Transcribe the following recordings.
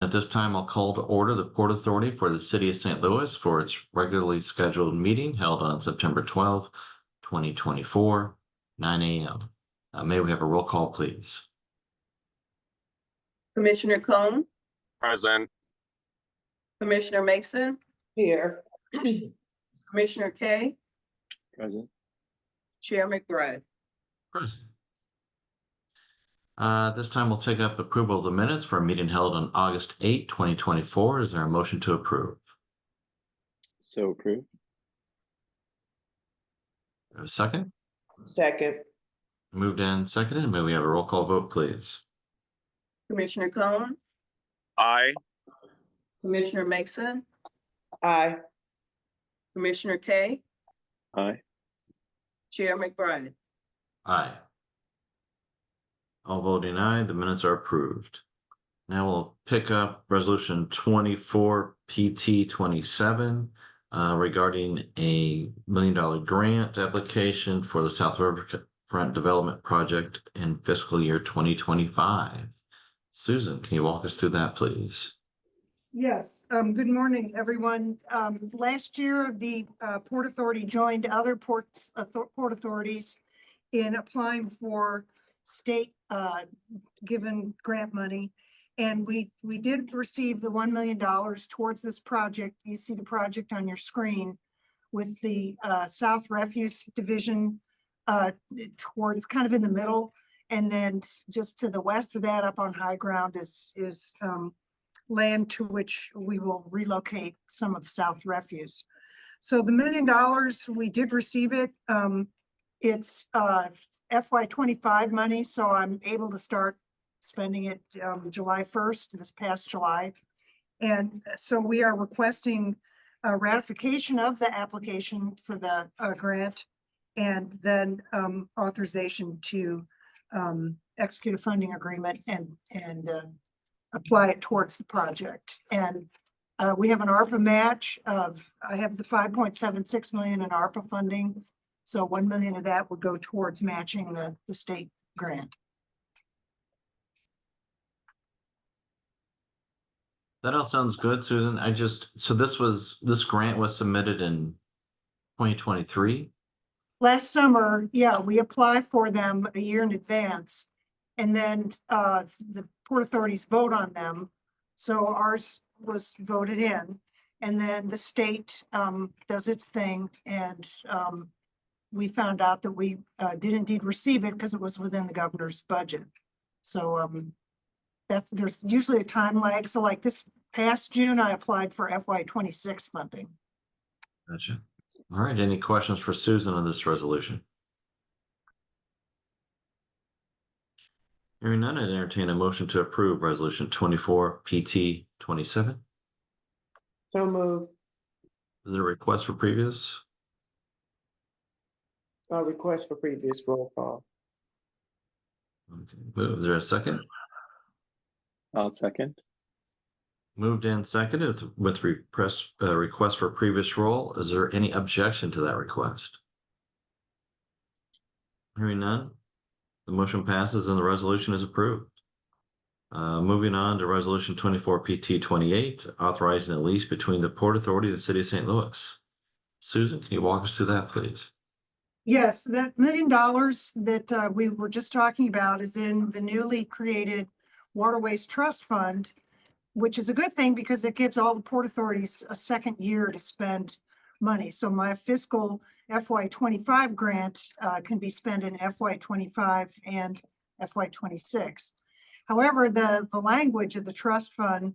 At this time, I'll call to order the Port Authority for the City of St. Louis for its regularly scheduled meeting held on September 12th, 2024, 9 a.m. May we have a roll call, please? Commissioner Cone, Present. Commissioner Mason, Here. Commissioner Kay, Present. Chair McBride. Present. This time we'll take up approval of the minutes for a meeting held on August 8, 2024. Is there a motion to approve? So approved. A second? Second. Moved and seconded. May we have a roll call vote, please? Commissioner Cone, Aye. Commissioner Mason, Aye. Commissioner Kay, Aye. Chair McBride. Aye. All voting aye, the minutes are approved. Now we'll pick up resolution 24 PT 27 regarding a $1 million grant application for the South Riverfront Development Project in fiscal year 2025. Susan, can you walk us through that, please? Yes, good morning, everyone. Last year, the Port Authority joined other port authorities in applying for state given grant money. And we did receive the $1 million towards this project. You see the project on your screen with the South Refuse Division towards kind of in the middle. And then just to the west of that, up on high ground, is land to which we will relocate some of South Refuse. So the $1 million, we did receive it. It's FY25 money, so I'm able to start spending it July 1st, this past July. And so we are requesting a ratification of the application for the grant, and then authorization to execute a funding agreement and apply it towards the project. And we have an ARPA match of, I have the 5.76 million in ARPA funding. So 1 million of that would go towards matching the state grant. That all sounds good, Susan. So this grant was submitted in 2023? Last summer, yeah, we apply for them a year in advance, and then the Port Authorities vote on them. So ours was voted in, and then the state does its thing, and we found out that we did indeed receive it because it was within the governor's budget. So there's usually a time lag. So like this past June, I applied for FY26 funding. Gotcha. All right. Any questions for Susan on this resolution? Hearing none, I'd entertain a motion to approve resolution 24 PT 27. So move. Is there a request for previous? Request for previous roll call. Okay. Is there a second? I'll second. Moved and seconded with request for previous roll. Is there any objection to that request? Hearing none, the motion passes and the resolution is approved. Moving on to resolution 24 PT 28, authorizing a lease between the Port Authority and the City of St. Louis. Susan, can you walk us through that, please? Yes, that $1 million that we were just talking about is in the newly created Waterways Trust Fund, which is a good thing because it gives all the port authorities a second year to spend money. So my fiscal FY25 grant can be spent in FY25 and FY26. However, the language of the trust fund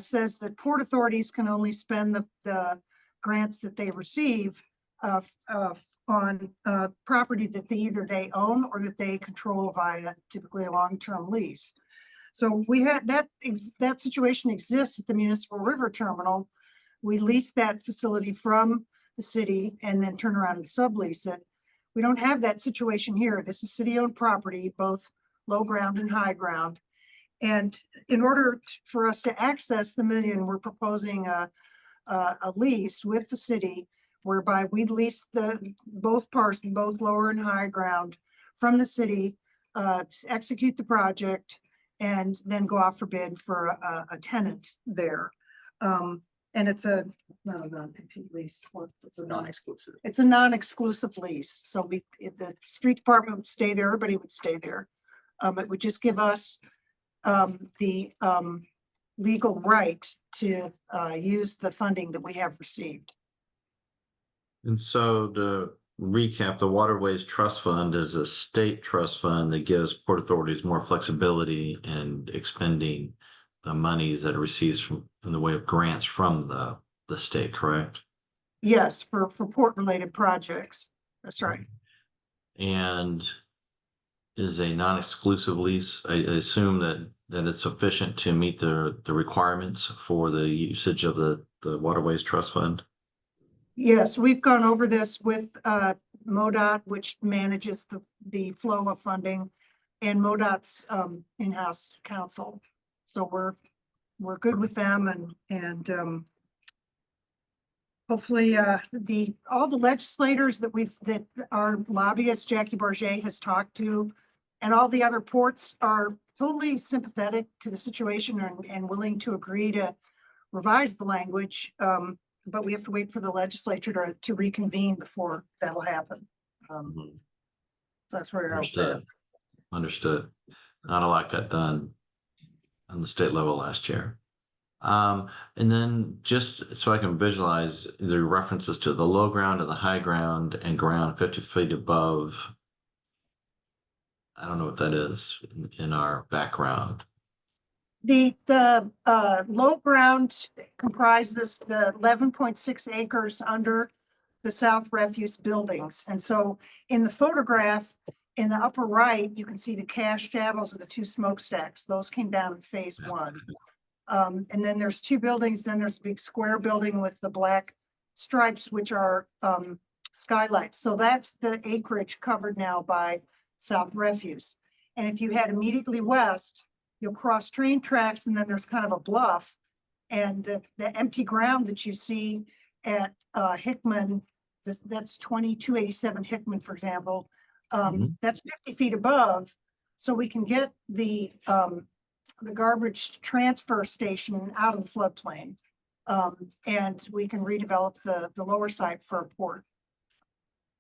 says that port authorities can only spend the grants that they receive on property that either they own or that they control via typically a long-term lease. So we had that situation exists at the Municipal River Terminal. We lease that facility from the city and then turn around and sublease it. We don't have that situation here. This is city-owned property, both low ground and high ground. And in order for us to access the $1 million, we're proposing a lease with the city whereby we lease both parts, both lower and high ground, from the city to execute the project and then go out for bid for a tenant there. And it's a, no, non-compete lease. It's a Non-exclusive. it's a non-exclusive lease, so the street department would stay there, everybody would stay there. It would just give us the legal right to use the funding that we have received. And so to recap, the Waterways Trust Fund is a state trust fund that gives port authorities more flexibility in expending the monies that it receives from in the way of grants from the state, correct? Yes, for port-related projects. That's right. And is a non-exclusive lease, I assume that it's sufficient to meet the requirements for the usage of the Waterways Trust Fund? Yes, we've gone over this with MoDOT, which manages the flow of funding, and MoDOT's in-house counsel. So we're good with them, and hopefully all the legislators that our lobbyist Jackie Barget has talked to, and all the other ports are totally sympathetic to the situation and willing to agree to revise the language. But we have to wait for the legislature to reconvene before that'll happen. Mhm. So that's where we're at. Understood. Understood. Not a lot got done on the state level last year. And then just so I can visualize the references to the low ground and the high ground and ground 50 feet above. I don't know what that is in our background. The low ground comprises the 11.6 acres under the South Refuse buildings. And so in the photograph, in the upper right, you can see the cast shadows of the two smokestacks. Those came down in phase one. And then there's two buildings, then there's a big square building with the black stripes, which are skylights. So that's the acreage covered now by South Refuse. And if you head immediately west, you'll cross train tracks, and then there's kind of a bluff. And the empty ground that you see at Hickman, that's 2287 Hickman, for example, that's 50 feet above. So we can get the garbage transfer station out of the floodplain. And we can redevelop the lower side for a port.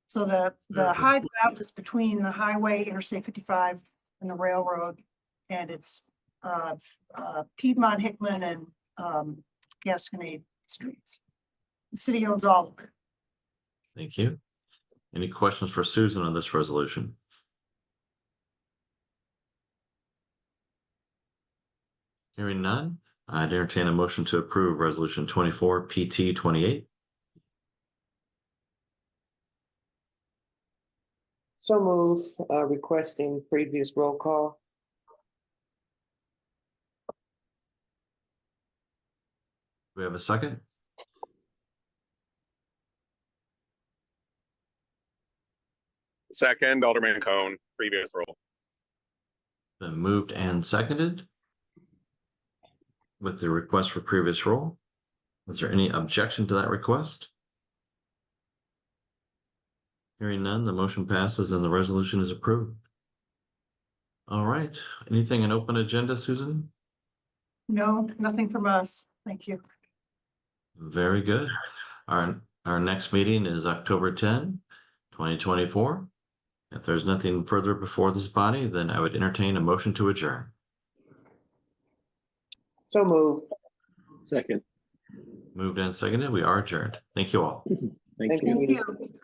So the high ground is between the highway, Interstate 55, and the railroad, and it's Piedmont, Hickman, and Gasconade streets. The city owns all of it. Thank you. Any questions for Susan on this resolution? Hearing none, I'd entertain a motion to approve resolution 24 PT 28. So move, requesting previous roll call. Do we have a second? Second, Alderman Cone, previous roll. Been moved and seconded with the request for previous roll. Is there any objection to that request? Hearing none, the motion passes and the resolution is approved. All right, anything in open agenda, Susan? No, nothing from us. Thank you. Very good. Our next meeting is October 10, 2024. If there's nothing further before this body, then I would entertain a motion to adjourn. So move. Second. Moved and seconded, we are adjourned. Thank you all. Thank Thank you. Thank you.